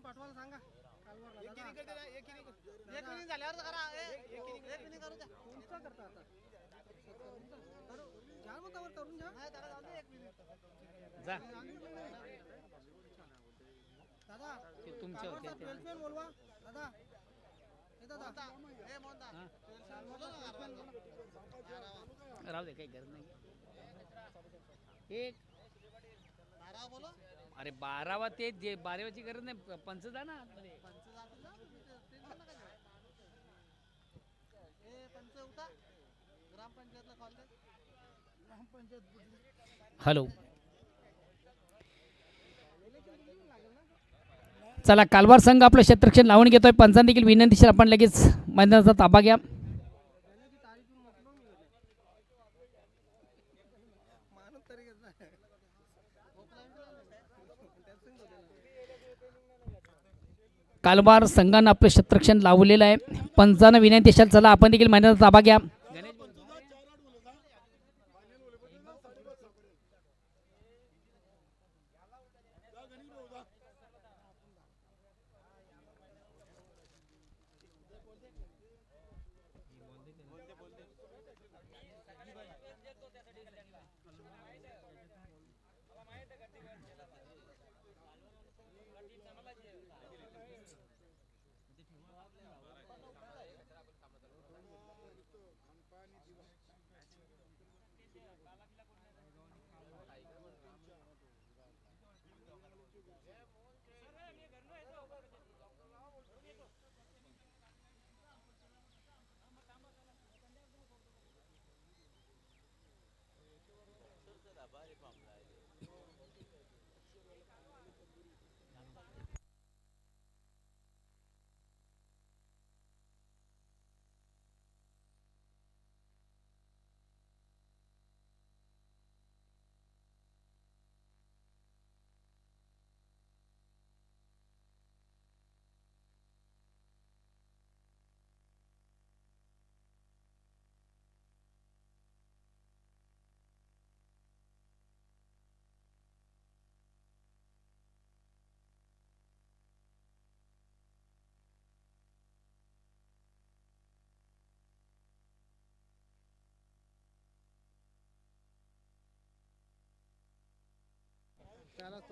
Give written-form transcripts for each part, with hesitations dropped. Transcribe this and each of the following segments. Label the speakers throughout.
Speaker 1: पाठवायला सांगा. एक मिनिट झाल्यावर करा. एक मिनिट करू द्या. तुमचा करता आता घ्या मग कवर करून घ्या. नाही त्याला जाऊ दे. एक मिनिट जा दादा. ते तुमचे होते 12 पेन बोलवा दादा. हे दादा हे मोहनदा 12 बोलो ना. राहू दे काही गरज नाही. एक 12 बोलो. अरे 12वा ते जे 12वाची गरज नाही. पंच जा ना आतमध्ये. पंच जातील ना. ए पंच उठा. ग्रामपंचायतला कॉल दे. ग्रामपंचायत हॅलो. चला कालवार संघ आपलं क्षेत्ररक्षण लावून घेतोय. पंचांनी देखील विनंतीशीर आपण लगेच मैदानाचा ताबा घ्या. कालवार संघानं आपलं क्षेत्ररक्षण लावलेलं आहे. पंचांना विनंती असेल चला आपण देखील मैदानाचा ताबा घ्या.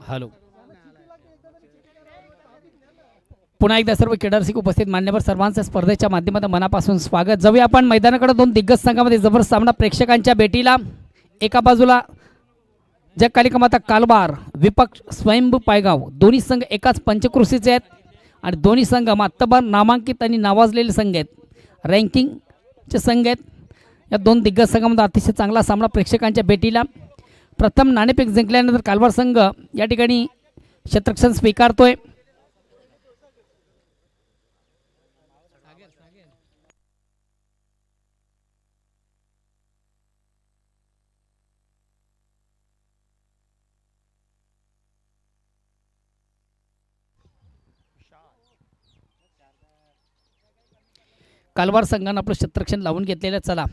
Speaker 1: हॅलो. पुन्हा एकदा सर्व क्रीडारसिक उपस्थित मान्यवर सर्वांचं स्पर्धेच्या माध्यमातून मनापासून स्वागत. जाऊया आपण मैदानाकडे. दोन दिग्गज संघामध्ये जबरदस्त सामना प्रेक्षकांच्या भेटीला. एका बाजूला जग कालिका माता कालवार विपक्ष स्वयंभू पायगाव. दोन्ही संघ एकाच पंचक्रोशीचे आहेत आणि दोन्ही संघ मातबर नामांकित आणि नावाजलेले संघ आहेत. रँकिंगचे संघ आहेत. या दोन दिग्गज संघामध्ये अतिशय चांगला सामना प्रेक्षकांच्या भेटीला. प्रथम नाणेफेक जिंकल्यानंतर कालवार संघ या ठिकाणी क्षेत्ररक्षण स्वीकारतोय. कालवार संघानं आपलं क्षेत्ररक्षण लावून घेतलेलं. चला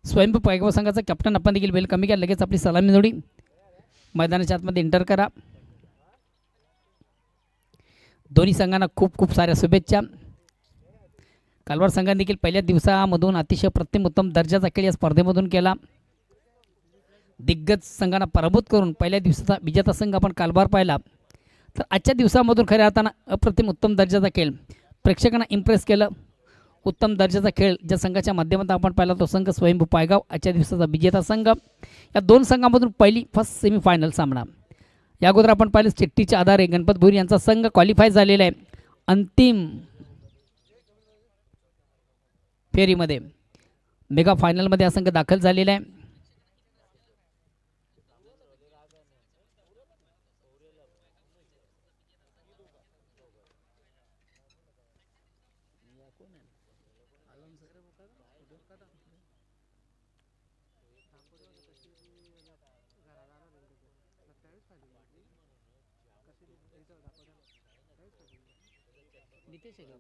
Speaker 1: स्वयंभू पायगाव संघाचा कॅप्टन आपण देखील वेल कमी घ्या. लगेच आपली सलामी जोडी मैदानाच्या आतमध्ये एंटर करा. दोन्ही संघांना खूप खूप साऱ्या शुभेच्छा. कालवार संघाने देखील पहिल्या दिवसामधून अतिशय प्रतिम उत्तम दर्जाचा खेळ या स्पर्धेमधून केला. दिग्गज संघांना पराभूत करून पहिल्या दिवसाचा विजेता संघ आपण कालवार पाहिला. तर आजच्या दिवसामधून खऱ्या अर्थानं अप्रतिम उत्तम दर्जाचा खेळ प्रेक्षकांना इम्प्रेस केलं. उत्तम दर्जाचा खेळ ज्या संघाच्या माध्यमातून आपण पाहिला तो संघ स्वयंभू पायगाव आजच्या दिवसाचा विजेता संघ. या दोन संघांमधून पहिली फर्स्ट सेमीफायनल सामना. या अगोदर आपण पाहिलं चिठ्ठीच्या आधारे गणपत भुरी यांचा संघ क्वालिफाय झालेला आहे अंतिम फेरीमध्ये. मेगा फायनलमध्ये हा संघ दाखल झालेला आहे. नितेश आहे का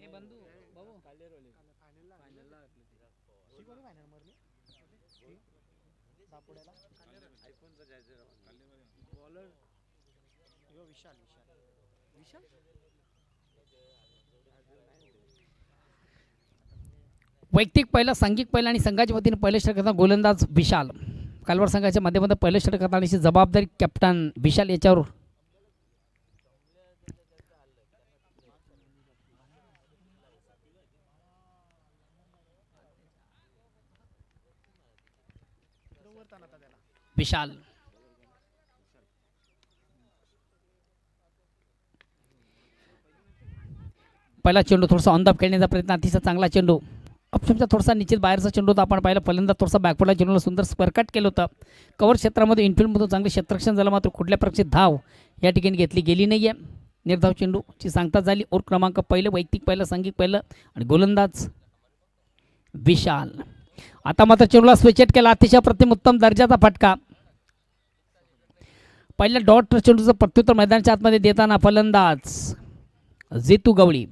Speaker 1: ए बंधू बाबू फायनलला फायनलला फायनल मरली वैयक्तिक पहिला, सांघिक पहिला आणि संघाच्या वतीने पहिले षटक करताना गोलंदाज विशाल. कालवार संघाच्या माध्यमातून पहिले षटक करताना जबाबदारी कॅप्टन विशाल याच्यावर. विशाल पहिला चेंडू थोडासा ऑन द खेळण्याचा प्रयत्न, अतिशय चांगला चेंडू. ऑप्शनचा थोडासा निश्चित बाहेरचा चेंडू होता. आपण पाहिलं पहिल्यांदा थोडासा बॅकफुटला चेंडूला सुंदर स्परकट केलं होतं. कव्हर क्षेत्रामध्ये इनफिल्डमधून चांगले क्षेत्ररक्षण झालं, मात्र कुठल्या प्रकारची धाव या ठिकाणी घेतली गेली नाही आहे. निर्धाव चेंडूची सांगता झाली. ओव्हर क्रमांक पहिलं, वैयक्तिक पहिलं, सांघिक पहिलं आणि गोलंदाज विशाल. आता मात्र चेंडूला स्विचेट केला, अतिशय प्रतिम उत्तम दर्जाचा फटका. पहिल्या डॉट चेंडूचं प्रत्युत्तर मैदानाच्या आतमध्ये देताना फलंदाज जितू गवळी.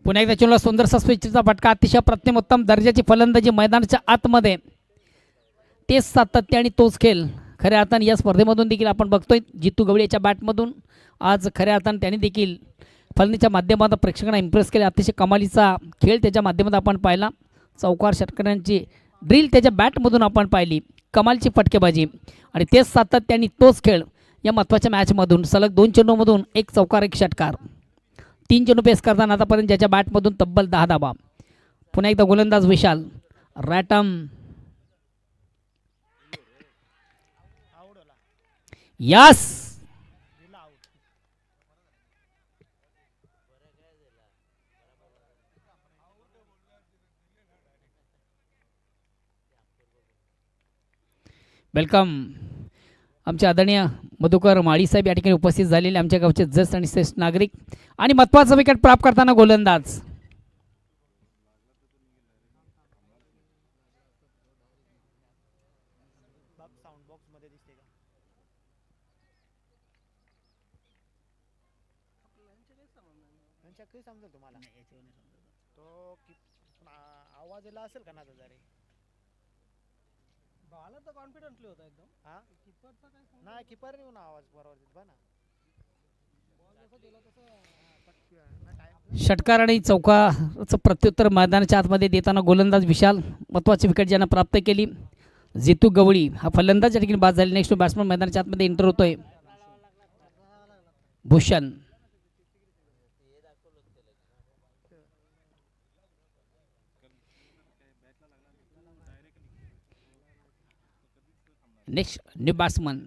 Speaker 1: पुन्हा एकदा चेंडूला सुंदरसा स्विचचा फटका, अतिशय प्रतिम उत्तम दर्जाची फलंदाजी मैदानाच्या आतमध्ये. तेच सातत्य आणि तोच खेळ खऱ्या अर्थाने या स्पर्धेमधून देखील आपण बघतोय. जितू गवळी याच्या बॅटमधून आज खऱ्या अर्थाने त्यांनी देखील फलंदाजीच्या माध्यमातून प्रेक्षकांना इम्प्रेस केले. अतिशय कमालीचा खेळ त्याच्या माध्यमातून आपण पाहिला. चौकार षटकारांची ड्रिल त्याच्या बॅटमधून आपण पाहिली. कमालची फटकेबाजी आणि तेच सातत्य आणि तोच खेळ या महत्त्वाच्या मॅचमधून. सलग 2 चेंडूमधून 1 चौकार 1 षटकार, 3 चेंडू पेस करताना आतापर्यंत ज्याच्या बॅटमधून तब्बल 10 धावा. पुन्हा एकदा गोलंदाज विशाल. रॅटम यस. वेलकम आमचे आदरणीय मधुकर माळी साहेब या ठिकाणी उपस्थित झालेले, आमच्या गावचे जस आणि श्रेष्ठ नागरिक. आणि महत्त्वाचा विकेट प्राप्त करताना गोलंदाज
Speaker 2: आवाज असेल का ना कॉन्फिडंटली होता एकदम. नाही कीपर येऊन आवाज बरोबर ना.
Speaker 1: षटकार आणि चौकाराचं प्रत्युत्तर मैदानाच्या आतमध्ये देताना गोलंदाज विशाल. महत्त्वाची विकेट ज्यांना प्राप्त केली जितू गवळी हा फलंदाज या ठिकाणी बाद झाली. नेक्स्ट बॅट्समन मैदानाच्या आतमध्ये एंटर होतोय भूषण. नेक्स्ट न्यू बॅट्समन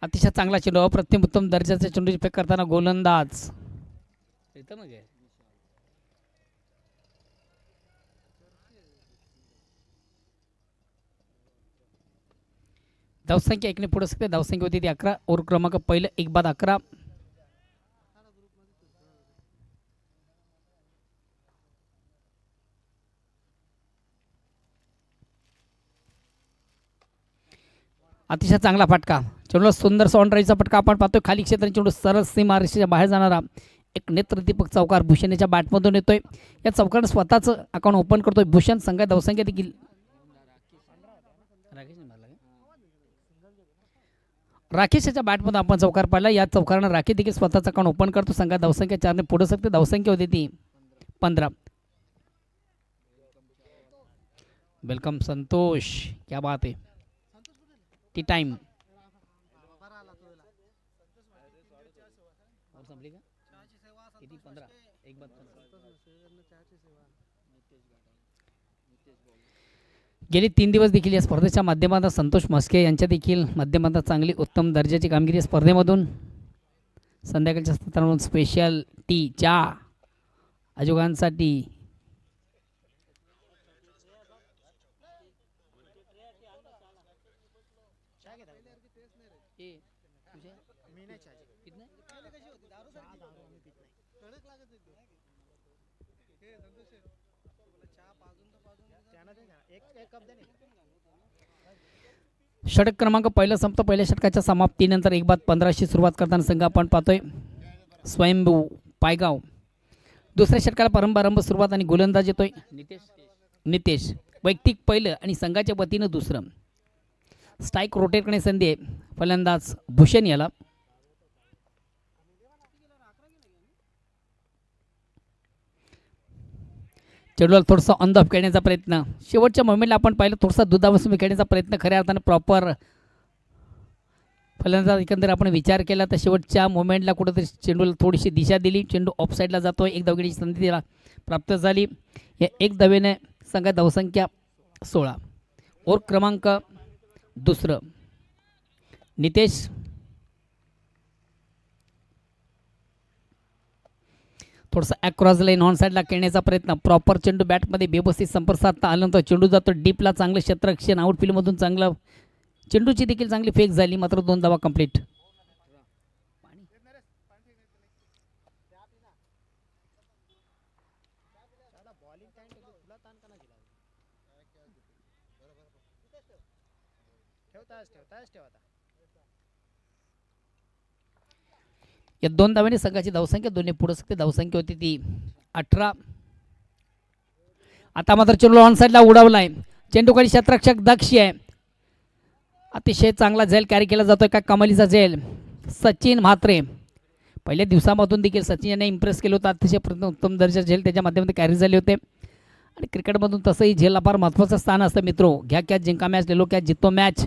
Speaker 1: अतिशय चांगला चेंडू, अप्रतिम उत्तम दर्जाचा चेंडूची फेक करताना गोलंदाज धावसंख्या 1 ने पुढे सकते. धावसंख्या होती ती 11. ओव्हर क्रमांक पहिलं 1 बाद 11. अतिशय चांगला फटका, चेंडूला सुंदर ऑनराईजचा फटका आपण पाहतोय. खाली क्षेत्राने चेंडू सरळ सीमारेषेच्या बाहेर जाणारा एक नेत्रदीपक चौकार भूषणच्या बॅटमधून येतोय. या चौकारानं स्वतःचं अकाउंट ओपन करतोय भूषण. संघ धावसंख्या देखील राकेशच्या बॅटमधून आपण चौकार पाहिला. या चौकारानं राकेश देखील स्वतःचं अकाउंट ओपन करतो. संघ धावसंख्या 4 ने पुढे सकते. धावसंख्या होती ती 15. वेलकम संतोष, क्या बात है. टी टाइम संपली का किती 15 एक बाद 15 गेली 3 दिवस देखील या स्पर्धेच्या माध्यमातून संतोष म्हस्के यांच्या देखील माध्यमातून चांगली उत्तम दर्जाची कामगिरी या स्पर्धेमधून संध्याकाळच्या सत्रामधून स्पेशल टी चहा आयोगांसाठी
Speaker 2: मी नाही चहा एक कप दे ना.
Speaker 1: षटक क्रमांक पहिला संपतो. पहिल्या षटकाच्या समाप्तीनंतर एक बाद 15शी सुरुवात करताना संघ आपण पाहतोय स्वयंभू पायगाव. दुसऱ्या षटकाला प्रारंभ सुरुवात आणि गोलंदाज येतोय नितेश. वैयक्तिक पहिलं आणि संघाच्या वतीनं दुसरं. स्ट्राईक रोटेट करण्याची संधी आहे फलंदाज भूषण याला. चेंडूला थोडंसं ऑन द ऑफ खेळण्याचा प्रयत्न. शेवटच्या मोमेंटला आपण पाहिलं थोडासा दुधापासून खेळण्याचा प्रयत्न खऱ्या अर्थानं प्रॉपर फलंदाज एकंदर आपण विचार केला तर शेवटच्या मोमेंटला कुठंतरी चेंडूला थोडीशी दिशा दिली. चेंडू ऑफ साईडला जातो. एक धावगीची संधी त्याला प्राप्त झाली. या एक धावेने संघात धावसंख्या 16. ओव्हर क्रमांक दुसरं. नितेश थोडंसं अक्रॉस लाईन ऑन साईडला खेळण्याचा प्रयत्न. प्रॉपर चेंडू बॅटमध्ये व्यवस्थित संपर्क साधता आल्यानंतर चेंडू जातो डीपला. चांगलं क्षेत्ररक्षण आउटफील्डमधून चांगलं चेंडूची देखील चांगली फेक झाली मात्र 2 धावा कंप्लीट. या 2 धाव्याने संघाची धावसंख्या दोन्ही पुढे सकते. धावसंख्या होती ती 18. आता मात्र चेंडू ऑन साईडला उडवलाय. चेंडूकडे क्षेत्ररक्षक दक्ष आहे. अतिशय चांगला झेल कॅरी केला जातोय. काय कमालीचा झेल. सचिन म्हात्रे पहिल्या दिवसामधून देखील सचिन यांनी इम्प्रेस केलं होतं. अतिशय उत्तम दर्जा झेल त्याच्या माध्यमातून कॅरी झाले होते आणि क्रिकेटमधून तसंही झेलला फार महत्त्वाचं स्थान असतं मित्रो. घ्या कॅच जिंका मॅच लेलो कॅच जितो match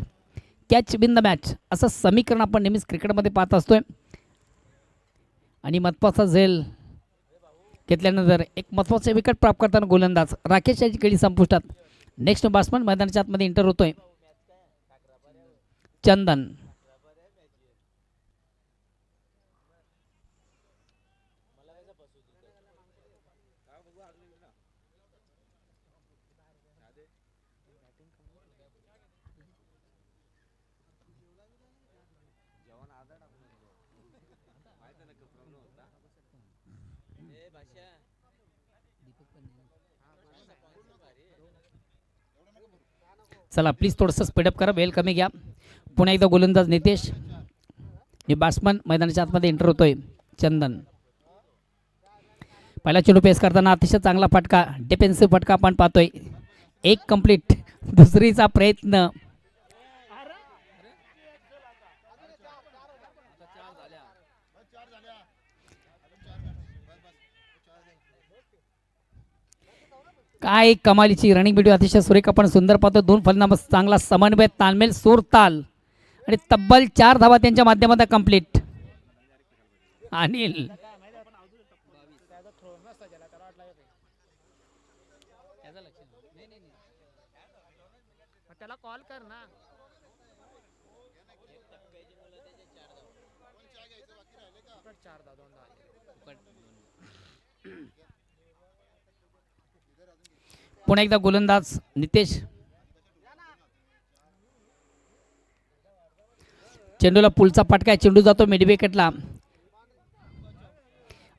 Speaker 1: catch win the match असं समीकरण आपण नेहमीच क्रिकेटमध्ये पाहत असतोय. आणि महत्त्वाचा झेल घेतल्यानंतर एक महत्त्वाचे विकेट प्राप्त करताना गोलंदाज राकेश याची खेळी संपुष्टात. नेक्स्ट बॅट्समन मैदानाच्या आतमध्ये एंटर होतोय चंदन. चला प्लीज थोडंसं स्पीडअप करा. वेल कमी घ्या. पुन्हा एकदा गोलंदाज नितेश आणि बॅट्समन मैदानाच्या आतमध्ये एंटर होतोय चंदन. पहिला चेंडू पेस करताना अतिशय चांगला फटका डिफेन्सिव्ह फटका आपण पाहतोय. एक कंप्लीट. दुसरीचा प्रयत्न. काय कमालीची रनिंग व्हिडिओ अतिशय सुरेख आपण सुंदर पाहतो. 2 फलंदाज चांगला समन्वय तालमेल सूर ताल आणि तब्बल 4 धावा त्यांच्या माध्यमातून कंप्लीट. अनिल
Speaker 2: त्याला कॉल कर ना.
Speaker 1: पुन्हा एकदा गोलंदाज नितेश. चेंडूला पुलचा फटका आहे. चेंडू जातो मिड विकेटला.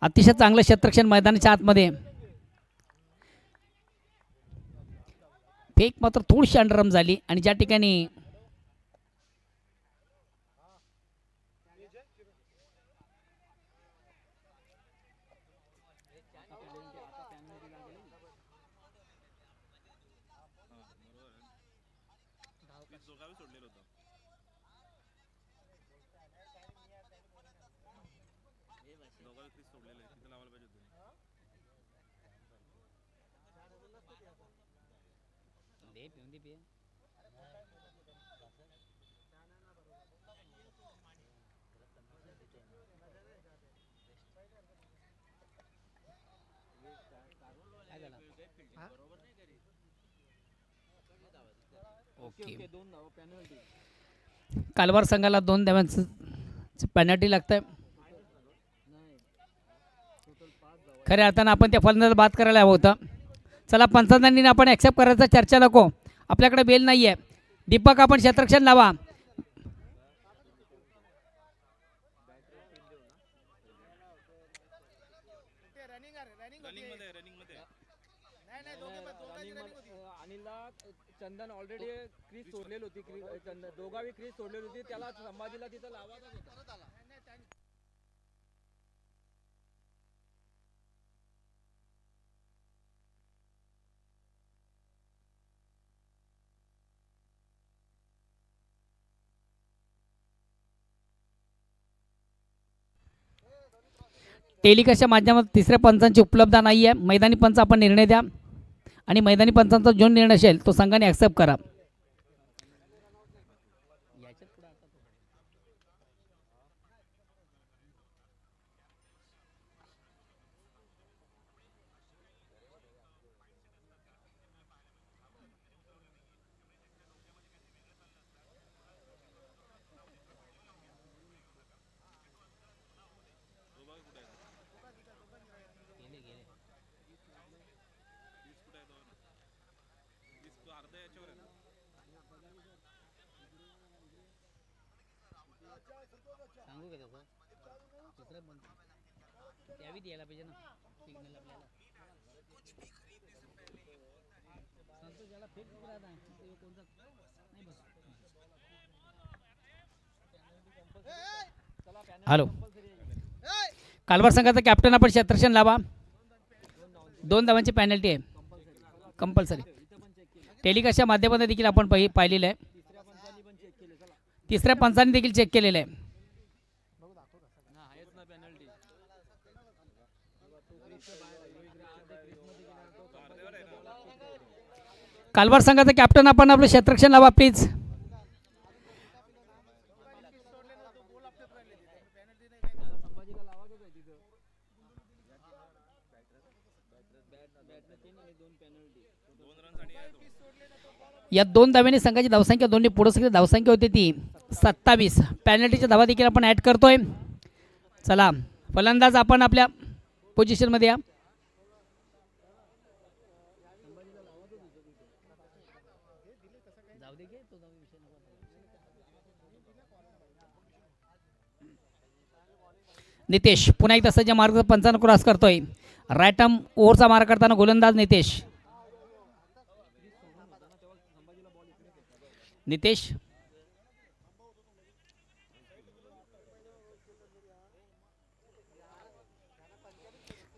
Speaker 1: अतिशय चांगलं क्षेत्ररक्षण मैदानाच्या आतमध्ये. फेक मात्र थोडीशी अंडरम झाली आणि ज्या ठिकाणी
Speaker 2: हा?
Speaker 1: ओके.
Speaker 3: दोन धावा पेनल्टी.
Speaker 1: कालवार संघाला 2 धावांचं पेनल्टी लागतंय.
Speaker 3: नाही, टोटल 5 धावा.
Speaker 1: खऱ्या अर्थानं आपण त्या फलंदाज बाद करायला हवं होतं. चला पंचांनी आपण ॲक्सेप्ट करायचा, चर्चा नको. आपल्याकडे बेल नाही आहे. दीपक आपण क्षेत्ररक्षण लावा.
Speaker 2: ते रनिंग रनिंग मध्ये नाही नाही दोघांची रनिंग होती.
Speaker 3: अनिलला चंदन ऑलरेडी क्रीज सोडलेली होती. चंदन दोघावी क्रीज सोडलेली होती. त्याला संभाजीला तिथं लावायचा होता.
Speaker 1: टेलिकास्टच्या माध्यमातून तिसऱ्या पंचांची उपलब्धता नाही आहे. मैदानी पंच आपण निर्णय द्या आणि मैदानी पंचांचा जो निर्णय असेल तो संघाने ॲक्सेप्ट करा. सांगू का तसं तिसऱ्या पंच त्यावी द्यायला पाहिजे ना सिग्नल आपल्याला. संतोष याला फेक राहत आहे तो कोणता नाही बस. हॅलो, कालवार संघाचा कॅप्टन आपण क्षेत्ररक्षण लावा. 2 धावांची पॅनल्टी आहे कंपल्सरी. टेलिकास्टच्या माध्यमातून देखील आपण पाहिलेलं आहे. तिसऱ्या पंचांनी देखील चेक केलेलं आहे. कालवार संघाचा कॅप्टन आपण आपलं क्षेत्ररक्षण लावा प्लीज. या 2 धाव्याने संघाची धावसंख्या दोन्ही पुढे धावसंख्या होती ती 27. पॅनल्टीच्या धावा देखील आपण ॲड करतोय. चला फलंदाज आपण आपल्या पोझिशनमध्ये या. नितेश पुन्हा एकदा सज्ज मार्ग पंचांना क्रॉस करतोय. राईट आर्म ओव्हरचा मार करताना गोलंदाज नितेश.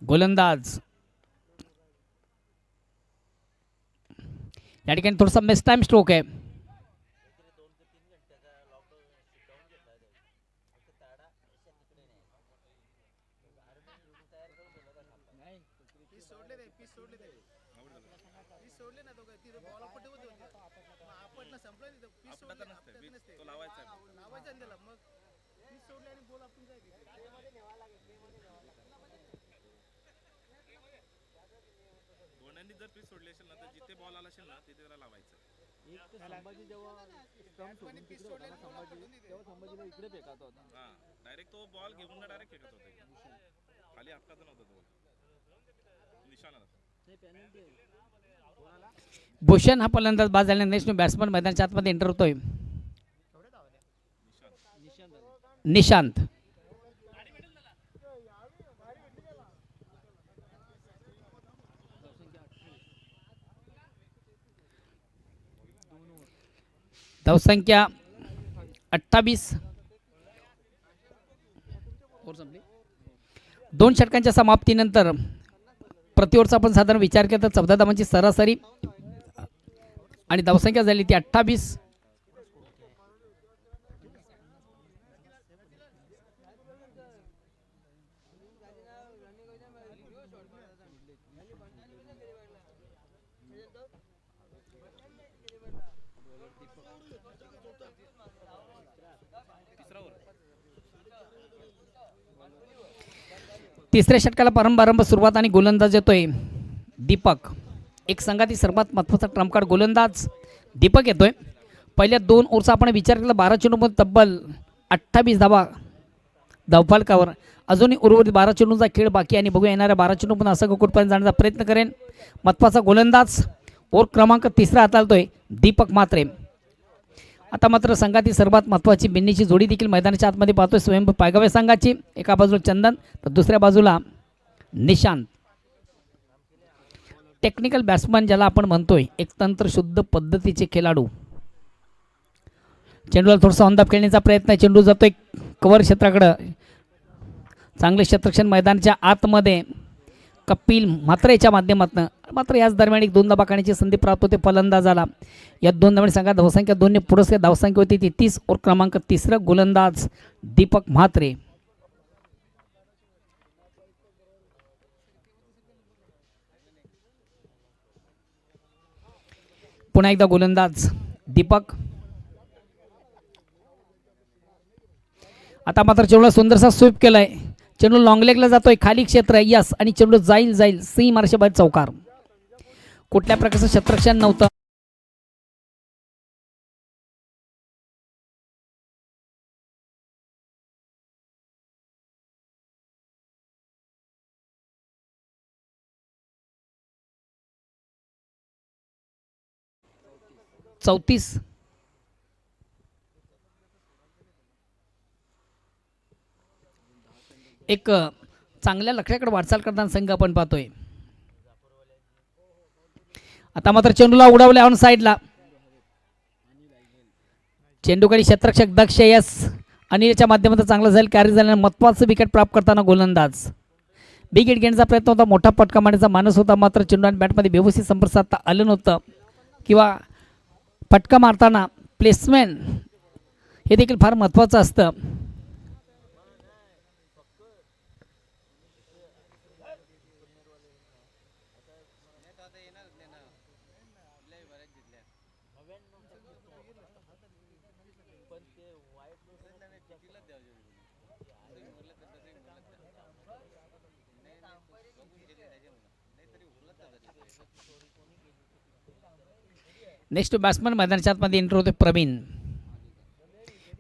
Speaker 1: गोलंदाज या ठिकाणी थोडासा मिस टाइम स्ट्रोक आहे.
Speaker 4: जर पीस सोडले असेल ना तर जिथे बॉल आला असेल ना तिथे त्याला लावायचं.
Speaker 3: एक तर संभाजी जेव्हा स्टंप सोडून तिकडे होता ना संभाजी, तेव्हा संभाजीला इकडे फेकायचा होता.
Speaker 4: हा डायरेक्ट तो बॉल घेऊन ना डायरेक्ट फेकत होता. खाली आपटाचा नव्हता तो बॉल निशाणा.
Speaker 3: नाही पेनल्टी आहे.
Speaker 1: भूषण हा फलंदाज बाद झाल्याने नेक्स्ट बॅट्समन मैदानाच्या आतमध्ये एंटर होतोय. निशांत धावसंख्या 28. 2 षटकांच्या समाप्तीनंतर प्रति ओव्हरचा आपण साधारण विचार केला तर 14 धावांची सरासरी आणि धावसंख्या झाली ती 28. तिसऱ्या षटकाला प्रारंभ सुरुवात आणि गोलंदाज येतोय दीपक. एक संघातील सर्वात महत्त्वाचा ट्रम्प कार्ड गोलंदाज दीपक येतोय. पहिल्या 2 ओव्हरचा आपण विचार केला 12 चेंडूमध्ये तब्बल 28 धावा धावफलकावर. अजूनही उर्वरित 12 चेंडूंचा खेळ बाकी आहे आणि बघूया येणाऱ्या 12 चेंडूमध्ये असं कुठपर्यंत जाण्याचा प्रयत्न करेन. महत्त्वाचा गोलंदाज ओव्हर क्रमांक 3 हाताळतोय दीपक म्हात्रे. आता मात्र संघातील सर्वात महत्त्वाची बिन्नीची जोडी देखील मैदानाच्या आतमध्ये पाहतोय स्वयंभू पायगावे संघाची. एका बाजूला चंदन तर दुसऱ्या बाजूला निशांत. टेक्निकल बॅट्समन ज्याला आपण म्हणतोय, एक तंत्रशुद्ध पद्धतीचे खेळाडू. चेंडूला थोडासा ऑनदाब खेळण्याचा प्रयत्न. चेंडू जातोय कव्हर क्षेत्राकडं. चांगले क्षेत्ररक्षण मैदानाच्या आतमध्ये कपिल म्हात्रेच्या माध्यमातून. मात्र याच दरम्यान एक 2 धावा काढण्याची संधी प्राप्त होते फलंदाजाला. या 2 धावांनी संघात धावसंख्या 2 ने पुरस्कार धावसंख्या होती ती 30. ओव्हर क्रमांक 3 गोलंदाज दीपक म्हात्रे. पुन्हा एकदा गोलंदाज दीपक. आता मात्र चेंडूला सुंदरसा स्वीप केलाय. चेंडू लॉंग लेगला जातोय. खाली क्षेत्र यस आणि चेंडू जाईल सी मार्शे बाहेर चौकार. कुठल्या प्रकारचं क्षेत्ररक्षण नव्हतं. चौतीस. एक चांगल्या लक्ष्याकडे वाटचाल करताना संघ आपण पाहतोय. आता मात्र चेंडूला उडवले ऑन साईडला. चेंडूकडे क्षेत्ररक्षक दक्ष यस आणि याच्या माध्यमातून चांगलं जाईल कॅरी झाल्यानं महत्त्वाचं विकेट प्राप्त करताना गोलंदाज. बिग हिट घेण्याचा प्रयत्न होता. मोठा पटका मारण्याचा मानस होता. मात्र चेंडू आणि बॅटमध्ये व्यवस्थित संपर्क साधता आलं नव्हतं किंवा फटका मारताना प्लेसमेंट हे देखील फार महत्त्वाचं असतं. नेक्स्ट बॅट्समन मैदानाच्या आतमध्ये एंटर होते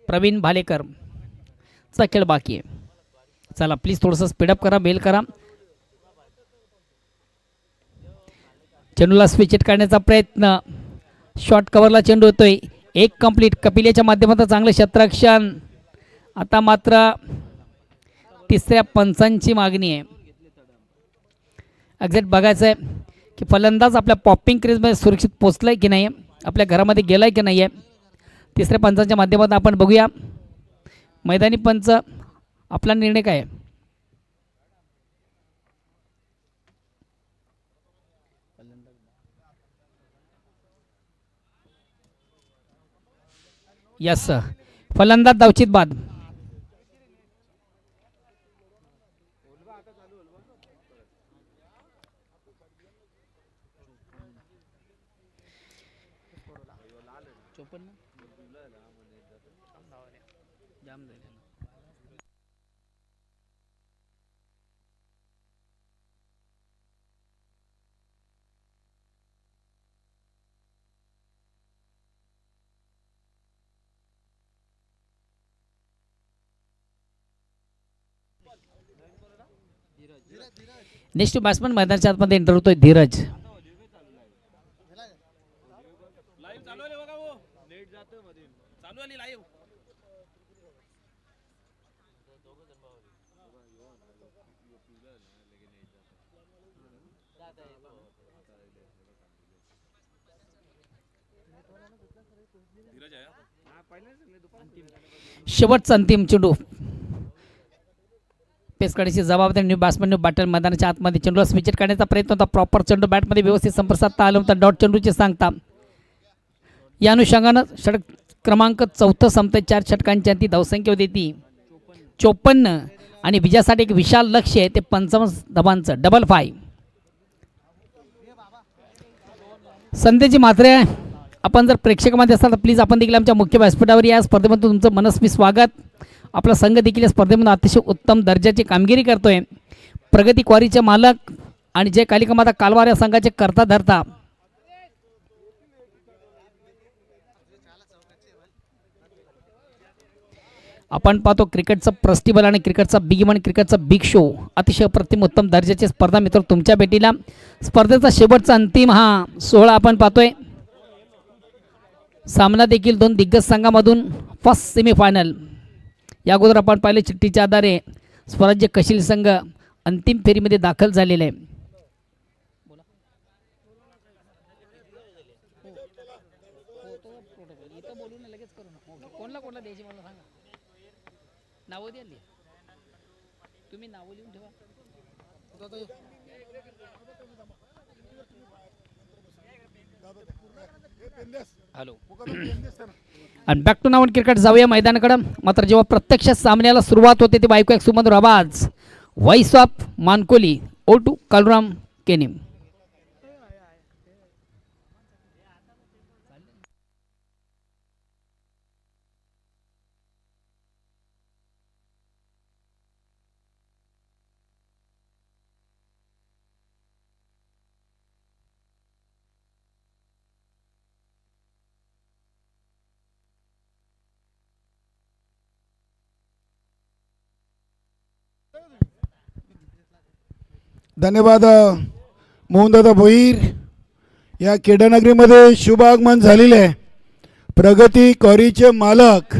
Speaker 1: प्रवीण भालेकर चा खेळ बाकी आहे. चला प्लीज थोडंसं स्पीडअप करा, बेल करा. चेंडूला स्विच हिट काढण्याचा प्रयत्न. शॉर्ट कव्हरला चेंडू होतोय. एक कंप्लीट. कपिलेच्या माध्यमातून चांगलं क्षेत्ररक्षण. आता मात्र तिसऱ्या पंचांची मागणी आहे. एक्झॅक्ट बघायचं आहे की फलंदाज आपल्या पॉपिंग क्रीजमध्ये सुरक्षित पोचलाय की नाही, आपल्या घरामध्ये गेलाय की नाही आहे. तिसऱ्या पंचांच्या माध्यमातून आपण बघूया मैदानी पंच आपला निर्णय काय आहे. यस, फलंदाज धावचित बाद. नेक्स्ट बॅट्समन मैदानाच्या आतमध्ये एंटर होतोय धीरज.
Speaker 4: लाईव्ह चालू आहे बघा, वो नेट जातं मध्ये. चालू आहे लाईव्ह. धीरज आहे.
Speaker 1: शेवटचा अंतिम चेंडू. पेसकडीची जबाबदारी न्यू बॅट्समन न्यू बॅटर. मैदानाच्या आतमध्ये चेंडूला स्विच काढण्याचा प्रयत्न होता. प्रॉपर चेंडू बॅटमध्ये व्यवस्थित संपर्क साधता आला होता. डॉट चेंडूची सांगता. या अनुषंगानं षटक क्रमांक 4 संपते. 4 षटकांची ती धावसंख्या होती ती 54 आणि विजयासाठी एक विशाल लक्ष्य आहे ते 55 धावांचं डबल 5. संदेशजी म्हात्रे, आपण जर प्रेक्षकामध्ये असाल तर प्लीज आपण देखील आमच्या मुख्य व्यासपीठावर या. स्पर्धेमध्ये तुमचं मनस्वी स्वागत. आपला संघ देखील या स्पर्धेमध्ये अतिशय उत्तम दर्जाची कामगिरी करतोय. प्रगती क्वारीचे मालक आणि जय कालिका माता कालवार या संघाचे करता धरता आपण पाहतो क्रिकेटचं प्रेस्टिबल आणि क्रिकेटचा बिग इव्हेंट, क्रिकेटचा बिग शो, अतिशय अप्रतिम उत्तम दर्जाची स्पर्धा मित्र तुमच्या भेटीला. स्पर्धेचा शेवटचा अंतिम हा सोहळा आपण पाहतोय. सामना देखील दोन दिग्गज संघामधून फर्स्ट सेमीफायनल. या अगोदर आपण पाहिले चिठ्ठीच्या आधारे स्वराज्य कशील संघ अंतिम फेरीमध्ये दाखल झालेले आहे. नावं द्या तुम्ही, नावं लिहून ठेवा. हॅलो. आणि बॅक टू नावन क्रिकेट जाऊया मैदानाकडे. मात्र जेव्हा प्रत्यक्ष सामन्याला सुरुवात होते तेव्हा ऐकू एक सुमधुर आवाज, voice of Mankoli, O2 Kaluram केनिम.
Speaker 5: धन्यवाद मोहनदादा भोईर. या क्रीडानगरीमध्ये शुभ आगमन झालेले आहे. प्रगती क्वारीचे मालक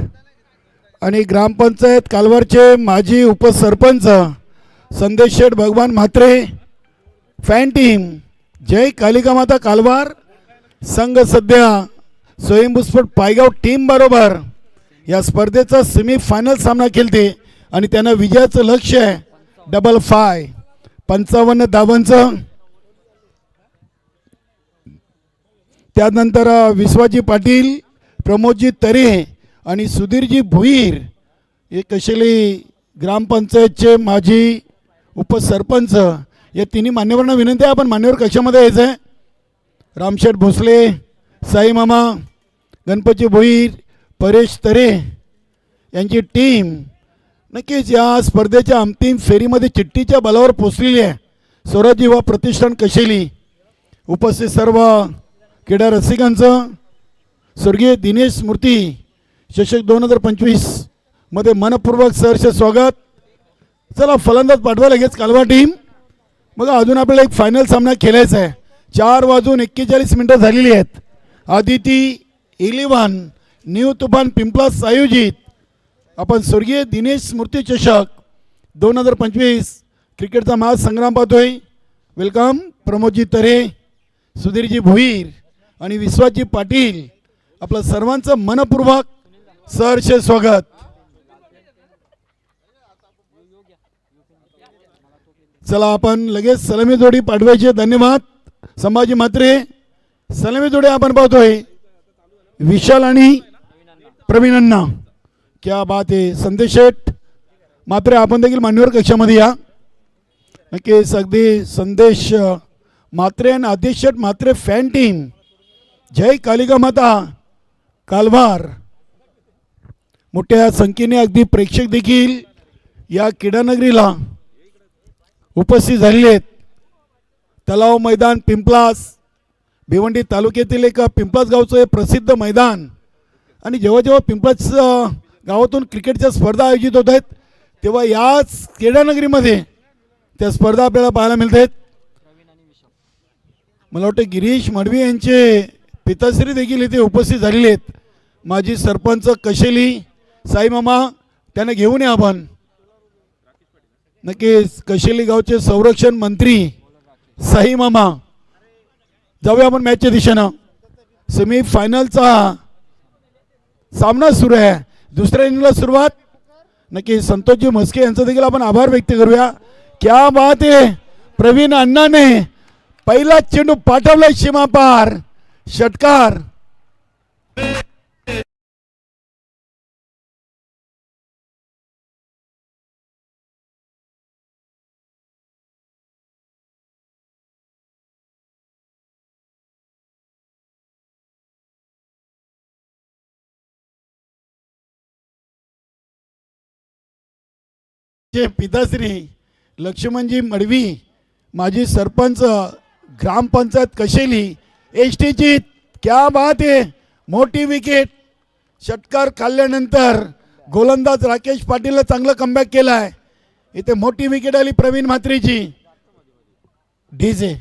Speaker 5: आणि ग्रामपंचायत कालवारचे माजी उपसरपंच संदेश शेठ भगवान म्हात्रे, फॅन टीम जय कालिका माता कालवार संघ सध्या स्वयंभूस्फोट पायगाव टीम बरोबर या स्पर्धेचा सेमीफायनल सामना खेळते आणि त्यांना विजयाचं लक्ष्य आहे 55 55 धावांचं. त्यानंतर विश्वाजी पाटील, प्रमोदजी तरे आणि सुधीरजी भुईर हे कशेली ग्रामपंचायतचे माजी उपसरपंच या तिन्ही मान्यवरांना विनंती आहे आपण मान्यवर कक्षामध्ये यायचं आहे. रामशेठ भोसले, साई मामा, गणपती भोईर, परेश तरे यांची टीम नक्कीच या स्पर्धेच्या अंतिम फेरीमध्ये चिठ्ठीच्या बलावर पोचलेली आहे. स्वराज्य युवा प्रतिष्ठान कशेली. उपस्थित सर्व क्रीडा रसिकांचं स्वर्गीय दिनेश मूर्ती चषक 2025 मध्ये मनपूर्वक सहर्ष स्वागत. चला फलंदाज पाठवा लगेच कालवा टीम. मग अजून आपल्याला एक फायनल सामना खेळायचा आहे. 4:41 झालेली आहेत. आदिती 11 न्यू तुफान पिंपलास आयोजित आपण स्वर्गीय दिनेश मूर्ती चषक 2025 क्रिकेटचा महासंग्राम पाहतोय. वेलकम प्रमोदजी तरे, सुधीरजी भोईर आणि विश्वासजी पाटील. आपलं सर्वांचं मनपूर्वक सहर्ष स्वागत. चला आपण लगेच सलामी जोडी पाठवायची. धन्यवाद संभाजी म्हात्रे. सलामी जोडी आपण पाहतोय विशाल आणि प्रवीण अण्णा. क्या बात आहे. संदेश शेठ म्हात्रे आपण देखील मान्यवर कक्षामध्ये या. नक्कीच अगदी संदेश म्हात्रे आणि आदेश शेठ म्हात्रे फॅन टीम जय कालिका माता कालवार. मोठ्या संख्येने अगदी प्रेक्षक देखील या क्रीडानगरीला उपस्थित झालेले आहेत. तलाव मैदान पिंपलास भिवंडी तालुक्यातील एक पिंपलास गावचं हे प्रसिद्ध मैदान. आणि जेव्हा जेव्हा पिंपलास गावातून क्रिकेटच्या स्पर्धा आयोजित होत आहेत तेव्हा याच क्रीडानगरीमध्ये त्या स्पर्धा आपल्याला पाहायला मिळत आहेत. मला वाटतं गिरीश मडवी यांचे पिताश्री देखील इथे उपस्थित झालेले आहेत. माजी सरपंच कशेली साई मामा त्यांना घेऊन या आपण. नक्कीच कशेली गावचे संरक्षण मंत्री साई मामा. जाऊया आपण मॅचच्या दिशेनं. सेमीफायनलचा सामना सुरू आहे. दुसऱ्या इनिंगला सुरुवात. नक्की संतोषजी म्हस्के यांचा देखील आपण आभार व्यक्त करूया. क्या बात आहे. प्रवीण अण्णाने पहिला चेंडू पाठवलाय सीमापार. षटकार. पिताश्री लक्ष्मणजी मडवी माजी सरपंच ग्रामपंचायत कशेली एसटीची क्या बात आहे, मोठी विकेट. षटकार खाल्ल्यानंतर गोलंदाज राकेश पाटीलला चांगलं कमबॅक केलं आहे. इथे मोठी विकेट आली प्रवीण म्हात्रेची. डीजे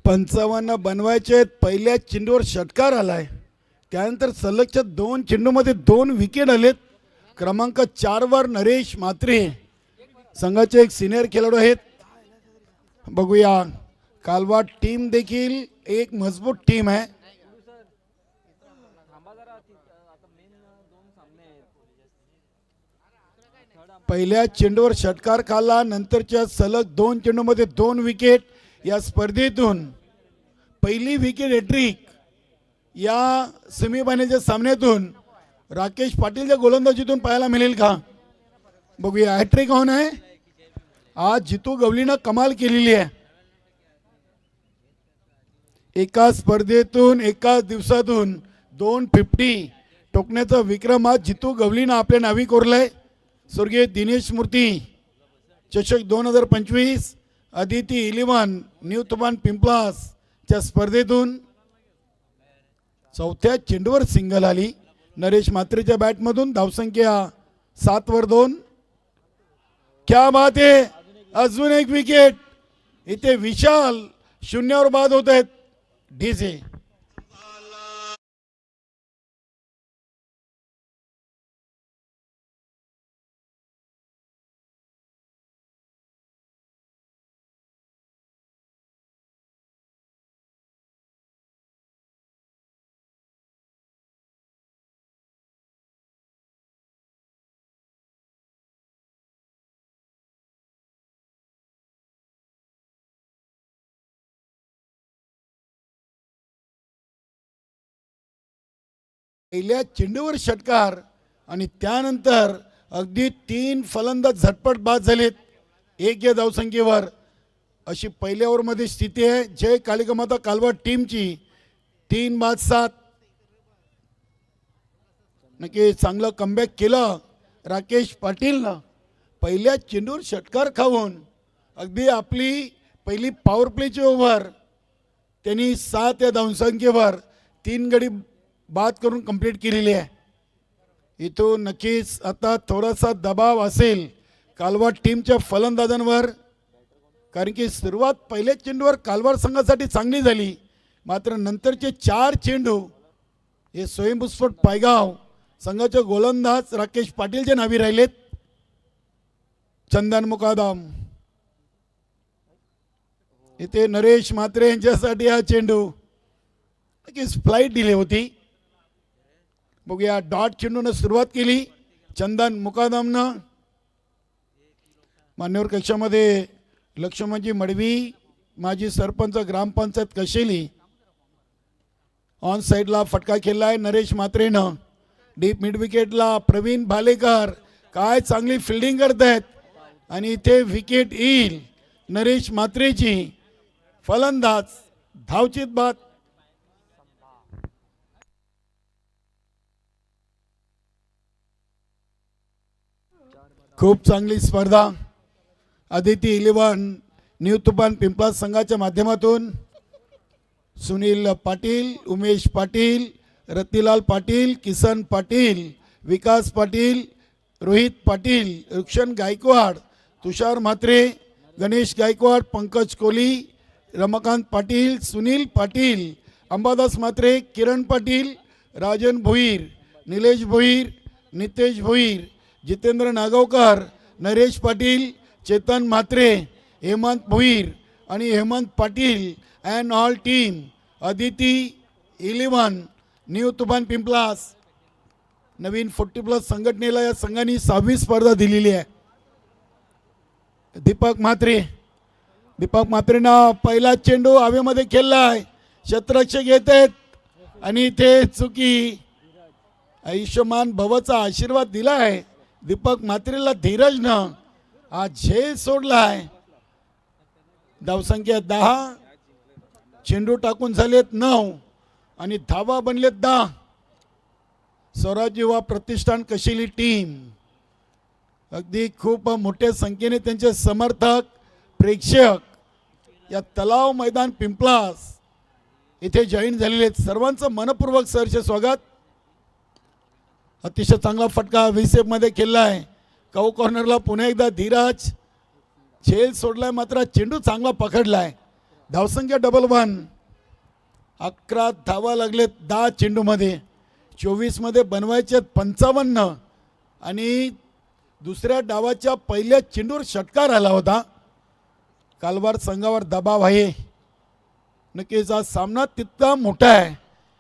Speaker 5: 55 बनवायचे. पहिल्या चेंडूवर षटकार आलाय. त्यानंतर सलगच्या 2 चेंडूमध्ये 2 विकेट आलेत. क्रमांक 4 वर नरेश म्हात्रे संघाचे एक सिनियर खेळाडू आहेत. बघूया कालवा टीम देखील एक मजबूत टीम आहे. पहिल्या चेंडूवर षटकार खाल्ला. नंतरच्या सलग 2 चेंडूमध्ये 2 विकेट. या स्पर्धेतून पहिली विकेट हॅट्रिक या सेमीफायनलच्या सामन्यातून राकेश पाटीलच्या गोलंदाजीतून पाहायला मिळेल का? बघूया हॅट्रिक होऊन आहे. आज जितू गवलीनं कमाल केलेली आहे. एका स्पर्धेतून एकाच दिवसातून 250 टोकण्याचा विक्रम आज जितू गवलीनं आपल्या नावी कोरलाय. स्वर्गीय दिनेश मूर्ती चषक 2025 अदिती 11 न्यू तुफान पिंपलास च्या स्पर्धेतून चौथ्या चेंडूवर सिंगल आली. नरेश म्हात्रेच्या बॅटमधून धावसंख्या 7 वर 2. क्या बात आहे, अजून एक विकेट. इथे विशाल शून्यावर बाद होत आहेत. डीजे पहिल्या चेंडूवर षटकार आणि त्यानंतर अगदी 3 फलंदाज झटपट बाद झालेत 1 या धावसंख्येवर. अशी पहिल्या ओव्हरमध्ये स्थिती आहे. जय कालिकामाता कालवा टीमची 3 बाद 7. नक्की चांगलं कमबॅक केलं राकेश पाटीलनं. पहिल्या चेंडूवर षटकार खाऊन अगदी आपली पहिली पॉवर प्लेची ओव्हर त्यांनी 7 या धावसंख्येवर 3 गडी बाद करून कंप्लीट केलेली आहे. इथून नक्कीच आता थोडासा दबाव असेल कालवा टीमच्या फलंदाजांवर. कारण की सुरुवात पहिल्या चेंडूवर कालवार संघासाठी चांगली झाली. मात्र नंतरचे 4 चेंडू हे स्वयंस्फोट पायगाव संघाचे गोलंदाज राकेश पाटीलच्या नावी राहिलेत. चंदन मुकादम इथे नरेश म्हात्रे यांच्यासाठी हा चेंडू नक्कीच फ्लाईट दिली होती. बघूया डॉट चेंडूनं सुरुवात केली चंदन मुकादमनं. मान्यवर कक्षामध्ये लक्ष्मणजी मडवी माजी सरपंच ग्रामपंचायत कशेली ऑन साईडला फटका खेळला आहे नरेश म्हात्रेनं. डीप मिड विकेटला प्रवीण भालेकर काय चांगली फिल्डिंग करत आहेत आणि इथे विकेट येईल नरेश म्हात्रेची. फलंदाज धावचीत बाद. खूप चांगली स्पर्धा आदिती 11 न्यू तुफान पिंपळा संघाच्या माध्यमातून सुनील पाटील, उमेश पाटील, रतिलाल पाटील, किसन पाटील, विकास पाटील, रोहित पाटील, रुक्षण गायकवाड, तुषार म्हात्रे, गणेश गायकवाड, पंकज कोली, रमाकांत पाटील, सुनील पाटील, अंबादास म्हात्रे, किरण पाटील, राजन भोईर, निलेश भोईर, नितेश भोईर, जितेंद्र नागावकर, नरेश पाटील, चेतन म्हात्रे, हेमंत भोईर आणि Hemant Patil and all team Aditi 11 new तुफान पिंपलास. नवीन 40+ संघटनेला या संघाने 6वी स्पर्धा दिलेली आहे. दीपक म्हात्रेनं पहिला चेंडू हवेमध्ये खेळला आहे. क्षेत्ररक्षक येत आहेत आणि इथे चुकी. आयुष्यमान भवचा आशीर्वाद दिला आहे दीपक म्हात्रेला. धीरजनं हा झेल सोडला आहे. धावसंख्या 10, चेंडू टाकून झालेत 9 आणि धावा बनलेत 10. स्वराज युवा प्रतिष्ठान कशेली टीम अगदी खूप मोठ्या संख्येने त्यांचे समर्थक प्रेक्षक या तलाव मैदान पिंपलास इथे जॉईन झालेले आहेत. सर्वांचं मनपूर्वक सरचे स्वागत. अतिशय चांगला फटका विसेपमध्ये खेळला आहे. कौ कॉर्नरला पुन्हा एकदा धीरज झेल सोडलाय मात्र चेंडू चांगला पकडलाय. धावसंख्या 11. 11 धावा लागलेत 10 चेंडूमध्ये. 24 मध्ये बनवायचे 55 आणि दुसऱ्या डावाच्या पहिल्या चेंडूवर षटकार आला होता. कालवार संघावर दबाव आहे. नक्कीच हा सामना तितका मोठा आहे.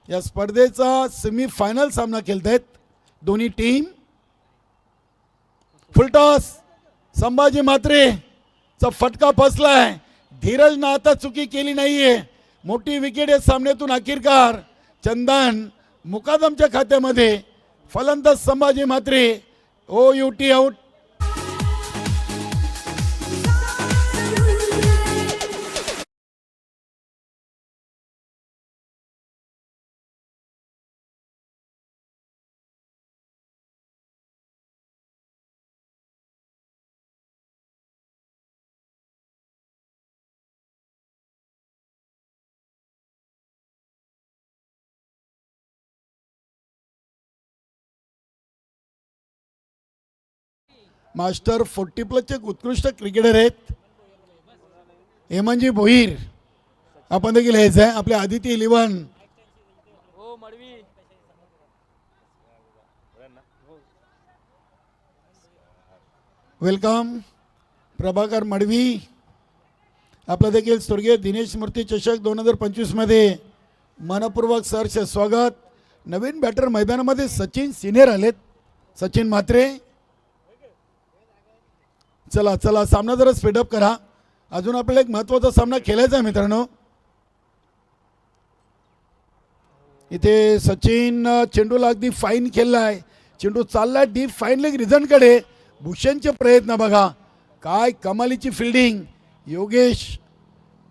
Speaker 5: या स्पर्धेचा सेमीफायनल सामना खेळत आहेत दोन्ही टीम. फुलटॉस संभाजी म्हात्रेचा फटका फसलाय. धीरजनं आता चुकी केली नाहीये. मोठी विकेट या सामन्यातून अखेरकार चंदन मुकादमच्या खात्यामध्ये. फलंदाज Sambhaji Mhatre OUT out. Master 40+ चे उत्कृष्ट क्रिकेटर आहेत हेमंतजी भोईर. आपण देखील हेच आहे आपले आदिती 11.
Speaker 3: हो मडवी
Speaker 5: वेलकम प्रभाकर मडवी. आपलं देखील स्वर्गीय दिनेश मूर्ती चषक 2025 मध्ये मनपूर्वक सरचे स्वागत. नवीन बॅटर मैदानामध्ये सचिन सिनियर आलेत. सचिन म्हात्रे. चला सामना जरा स्पीडअप करा. अजून आपल्याला एक महत्त्वाचा सामना खेळायचा आहे मित्रांनो. इथे सचिन चेंडूला अगदी फाईन खेळलाय. चेंडू चाललाय डीप फाईन लेग रिझनकडे. भूषणचे प्रयत्न बघा काय कमालीची फिल्डिंग. योगेश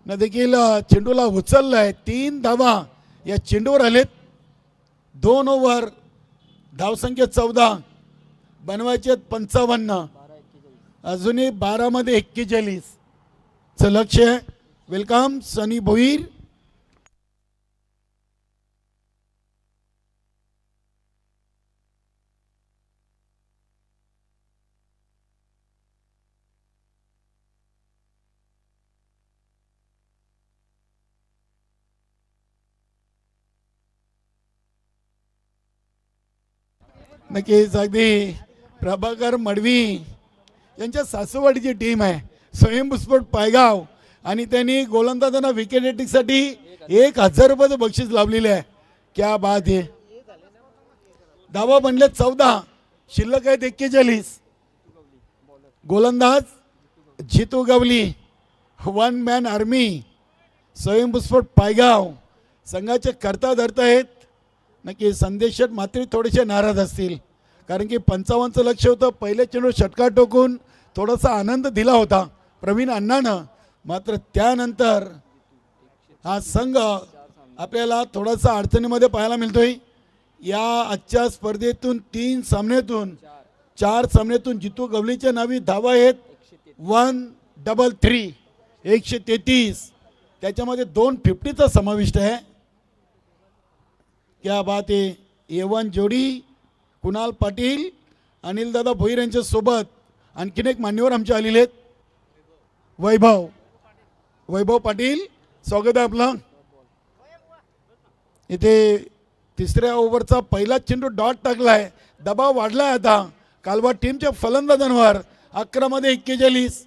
Speaker 5: न देखील चेंडूला उचललाय. 3 धावा या चेंडूवर आलेत. 2 ओव्हर. धावसंख्या 14. बनवायचे 55. अजूनही 12 मध्ये 41. चं लक्ष आहे. वेलकम सनी भोईर. नक्कीच अगदी प्रभाकर मडवी यांच्या सासुवाडीची टीम आहे. स्वयंस्फोट पायगाव आणि त्यांनी गोलंदाजांना विकेट टेकिंगसाठी 1000 रुपयाचं बक्षीस लावलेलं आहे. क्या बात आहे. धावा बनले 14, शिल्लक आहेत 41. गोलंदाज जितू गवली, वन मॅन आर्मी, स्वयंस्फोट पायगाव संघाचे करता धरता आहेत. नक्की संदेश शेठ मात्र थोडेसे नाराज असतील, कारण की 55चं लक्ष होतं. पहिले चेंडू षटकार टोकून थोडासा आनंद दिला होता प्रवीण अण्णानं, मात्र त्यानंतर हा संघ आपल्याला थोडासा अडचणीमध्ये पाहायला मिळतोय. या आजच्या स्पर्धेतून 3 सामन्यातून 4 सामन्यातून जितू गवलीच्या नावी धावा आहेत 133, 133. त्याच्यामध्ये 250चा समाविष्ट आहे. क्या बात आहे. A1 जोडी कुणाल पाटील, अनिलदादा भोईर यांच्या सोबत आणखीन एक मान्यवर आमचे आलेले आहेत. वैभव पाटील, स्वागत आहे आपलं. इथे तिसऱ्या ओव्हरचा पहिला चेंडू डॉट टाकलाय, दबाव वाढलाय आता कालवा टीमच्या फलंदाजांवर. 11 मध्ये 41,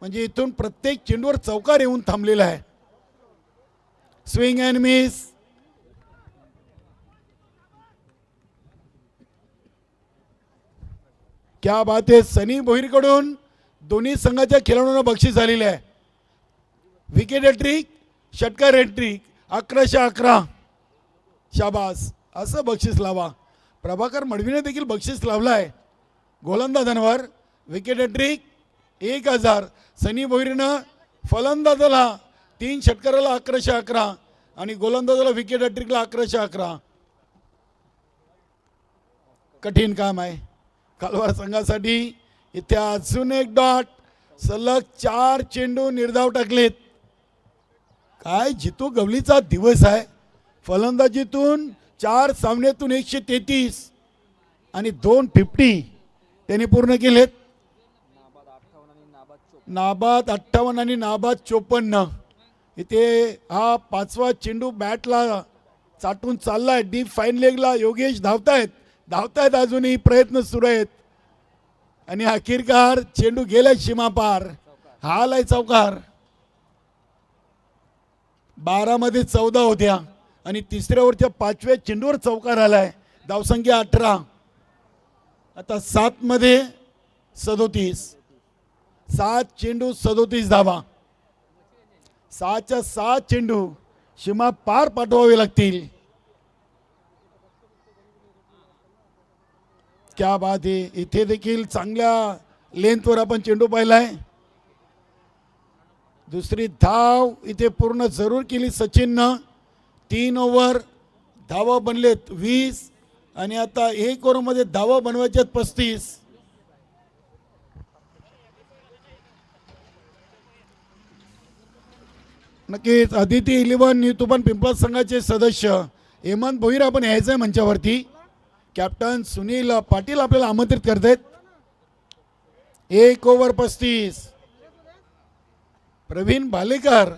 Speaker 5: म्हणजे इथून प्रत्येक चेंडूवर चौकार येऊन थांबलेला आहे. Swing and miss. क्या बात आहे. सनी भोईरकडून दोन्ही संघाच्या खेळाडूंना बक्षीस झालेले आहे. विकेट हॅट्रिक, षटकार हॅट्रिक, 11-11. शाबास, असं बक्षीस लावा. प्रभाकर मडवीने देखील बक्षीस लावलाय गोलंदाजांवर. Wicket hat trick 1000. सनी भोईरनं फलंदाजाला 3 षटकाराला 11-11 आणि गोलंदाजाला विकेट हॅट्रिकला 11-11. कठीण काम आहे कालवार संघासाठी. इथे अजून एक डॉट. सलग 4 चेंडू निर्धाव टाकलेत. काय जितू गवलीचा दिवस आहे. फलंदाजीतून 4 सामन्यातून 133 आणि 250 त्यांनी पूर्ण केलेत. नाबाद 58 आणि नाबाद 54. इथे हा 5वा चेंडू बॅटला चाटून चाललाय. डीप फाईन लेगला योगेश धावतायत अजूनही प्रयत्न सुरू आहेत. आणि अखेरकार चेंडू गेलाय सीमापार. हा आलाय चौकार. 12 मध्ये 14 होत्या आणि तिसऱ्या ओव्हरच्या 5व्या चेंडूवर चौकार आलाय. धावसंख्या 18. आता 7 मध्ये 37. 7 चेंडू 37 धावा. 6च्या 6 चेंडू सीमा पार पाठवावे लागतील. क्या बात आहे. इथे देखील चांगल्या लेंथवर आपण चेंडू पाहिलाय. दुसरी धाव इथे पूर्ण जरूर केली सचिननं. 3 ओव्हर धावा बनलेत 20 आणि आता 1 ओव्हरमध्ये धावा बनवायच्यात 35. नक्कीच आदिती 11 न्यूतुपन पिंपळा संघाचे सदस्य हेमंत भोईर आपण यायचं आहे मंचावरती. कॅप्टन सुनील पाटील आपल्याला आमंत्रित करतायत. 1 ओव्हर 35. प्रवीण बालेकर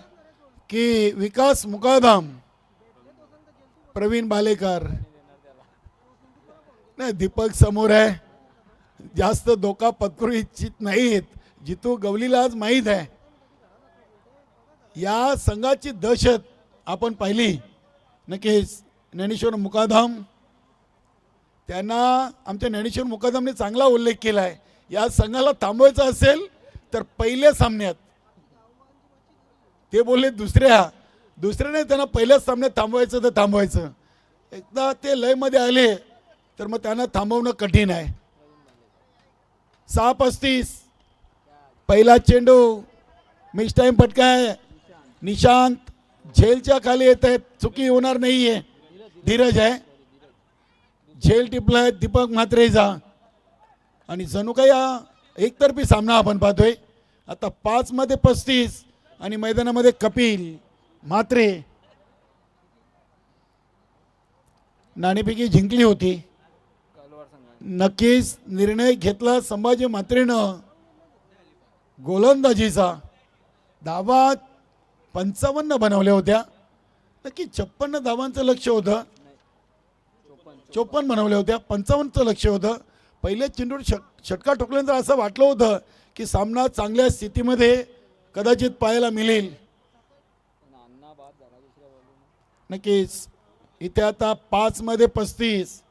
Speaker 5: की विकास मुकादम. प्रवीण बालेकर नाही, दीपक समोर आहे. जास्त धोका पत्करू इच्छित नाहीत. जितू गवलीला आज माहीत आहे या संघाची दहशत आपण पाहिली. नक्कीच ज्ञानेश्वर मुकादम, त्यांना आमच्या ज्ञानेश्वर मुकादमने चांगला उल्लेख केला आहे. या संघाला थांबवायचं असेल तर पहिल्या सामन्यात ते बोलले दुसऱ्याने त्यांना पहिल्याच सामन्यात थांबवायचं तर थांबवायचं. एकदा ते लयमध्ये आले तर मग त्यांना थांबवणं कठीण आहे. 6-35. पहिला चेंडू मिस टाइम फटकाय. निशांत झेलच्या खाली येत आहेत. चुकी होणार नाहीये. धीरज आहे. झेल टिपलाय दीपक म्हात्रेचा आणि जणू काही एकतर्फी सामना आपण पाहतोय. आता 5 मध्ये 35 आणि मैदानामध्ये कपिल म्हात्रे. नाणेफेकी जिंकली होती. नक्कीच निर्णय घेतला संभाजी म्हात्रेनं गोलंदाजीचा. धावा 55 बनवल्या होत्या. नक्की 56 धावांचं लक्ष होतं. 54 बनवल्या होत्या. 55चं लक्ष होतं. पहिल्या चेंडूवर षटकार ठोकल्यानंतर असं वाटलं होतं की सामना चांगल्या स्थितीमध्ये कदाचित पाहायला मिळेल. नक्कीच इथे आता 5 मध्ये 35.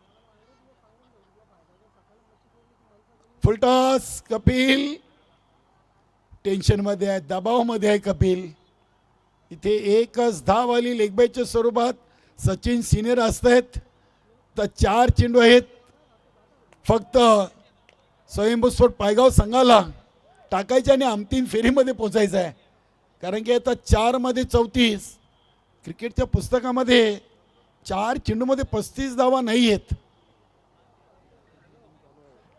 Speaker 5: फुलटॉस. कपिल टेन्शन मध्ये आहे, दबावामध्ये आहे कपिल. इथे एकच धाव आली लेगबायच्या स्वरूपात. सचिन सिनियर असतायत तर 4 चेंडू आहेत फक्त स्वयंभूस्फोट पायगाव संघाला टाकायचे आणि अंतिम फेरीमध्ये पोचायचं आहे. कारण की आता 4 मध्ये 34. क्रिकेटच्या पुस्तकामध्ये 4 चेंडूमध्ये 35 धावा नाही आहेत.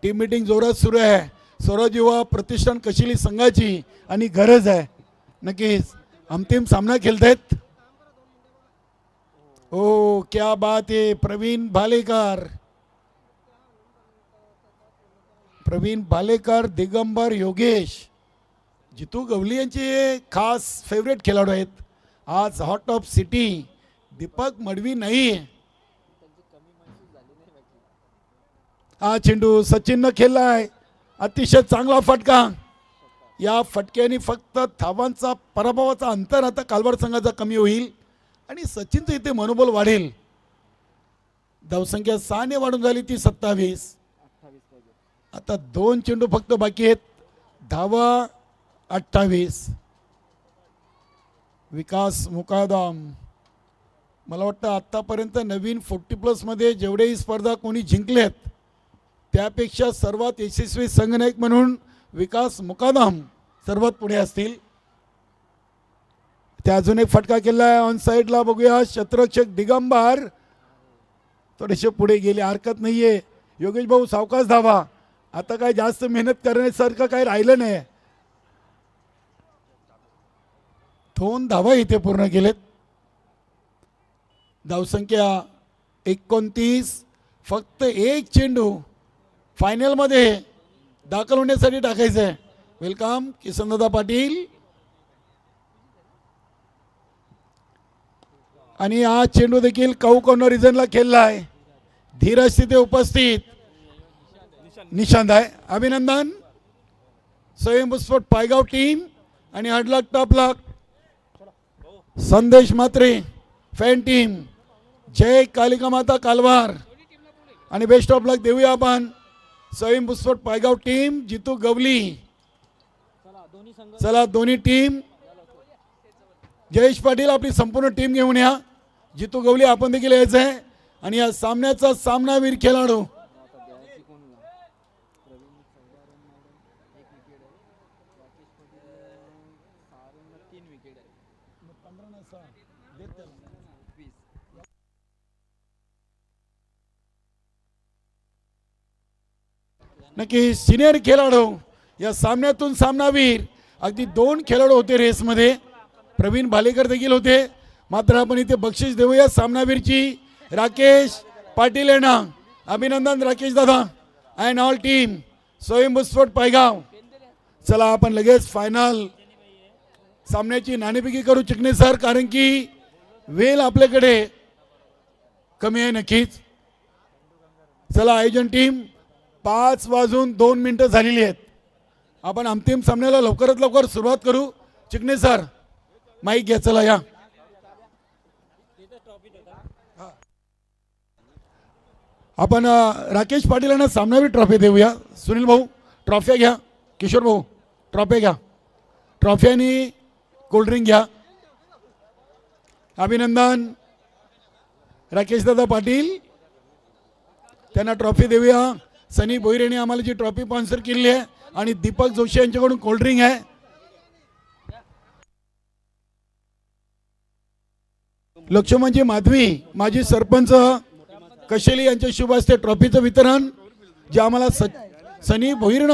Speaker 5: टीम मीटिंग जोरात सुरू आहे. स्वराज युवा प्रतिष्ठान कशिली संघाची आणि गरज आहे. नक्कीच अंतिम सामना खेळतायत. ओ क्या बात आहे. प्रवीण भालेकर, दिगंबर योगेश, जितू गवली यांचे खास फेवरेट खेळाडू आहेत. आज hot of city Deepak Madavi नाही. हा चेंडू सचिननं खेळलाय. अतिशय चांगला फटका. या फटक्याने फक्त धावांचा पराभवाचा अंतर आता कालवार संघाचा कमी होईल आणि सचिनचं इथे मनोबल वाढेल. धावसंख्या 6 ने वाढून झाली ती 27. आता 2 चेंडू फक्त बाकी आहेत. धावा 28. विकास मुकादम. मला वाटतं आत्तापर्यंत नवीन 40+ मध्ये जेवढेही स्पर्धा कोणी जिंकल्यात त्यापेक्षा सर्वात यशस्वी संघनायक म्हणून विकास मुकादम सर्वात पुढे असतील. त्या अजून एक फटका केला आहे ऑन साईडला. बघूया शतरक्षक दिगंबर थोडेसे पुढे गेले, हरकत नाहीये. योगेश भाऊ सावकाश धावा. आता काय जास्त मेहनत करण्यासारखं काही राहिलं नाही. 2 धावा इथे पूर्ण केलेत. धावसंख्या 29. फक्त 1 चेंडू फायनलमध्ये दाखल होण्यासाठी टाकायचं आहे. वेलकम किसनदादा पाटील. आणि हा चेंडू देखील काऊ कॉर्नर रिजनला खेळला आहे. धीरज तिथे उपस्थित. निशांत आहे. अभिनंदन. स्वयंभूस्फोट पायगाव टीम आणि हडलक टॉपलक संदेश मात्रे फॅन टीम. जय कालिका माता कालवार आणि बेस्ट ऑफ लक देऊया आपण स्वयंभूस्फोट पायगाव टीम. जितू गवली. चला दोन्ही टीम. जयेश पाटील आपली संपूर्ण टीम घेऊन या. जितू गवली आपण देखील यायचं आहे. आणि या सामन्याचा सामनावीर खेळाडू नक्की सिनियर खेळाडू या सामन्यातून सामनावीर. अगदी 2 खेळाडू होते रेसमध्ये. प्रवीण भालेकर देखील होते. मात्र आपण इथे बक्षीस देऊया सामनावीरची. राकेश पाटील यांना अभिनंदन राकेश दादा अँड ऑल टीम स्वयंभूस्फोट पायगाव. चला आपण लगेच फायनल सामन्याची नाणेफेकी करू चिकणे सर, कारण की वेळ आपल्याकडे कमी आहे. नक्कीच चला आयोजन टीम. 5:02 झालेली आहेत. आपण अंतिम सामन्याला लवकरात लवकर सुरुवात करू. चिकणे सर माईक घ्या. चला या. आपण राकेश पाटील यांना सामनावीर ट्रॉफी देऊया. सुनील भाऊ ट्रॉफ्या घ्या. किशोर भाऊ ट्रॉफ्या घ्या. ट्रॉफी आणि कोल्ड्रिंक घ्या. अभिनंदन राकेश दादा पाटील त्यांना ट्रॉफी देऊया. सनी भोईर यांनी आम्हाला जी ट्रॉफी स्पॉन्सर केली आहे आणि दीपक जोशी यांच्याकडून कोल्ड्रिंक आहे. लक्ष्मणजी माधवी माजी सरपंच कशेली यांच्या शुभ हस्ते ट्रॉफीचं वितरण जे आम्हाला सनी भोईर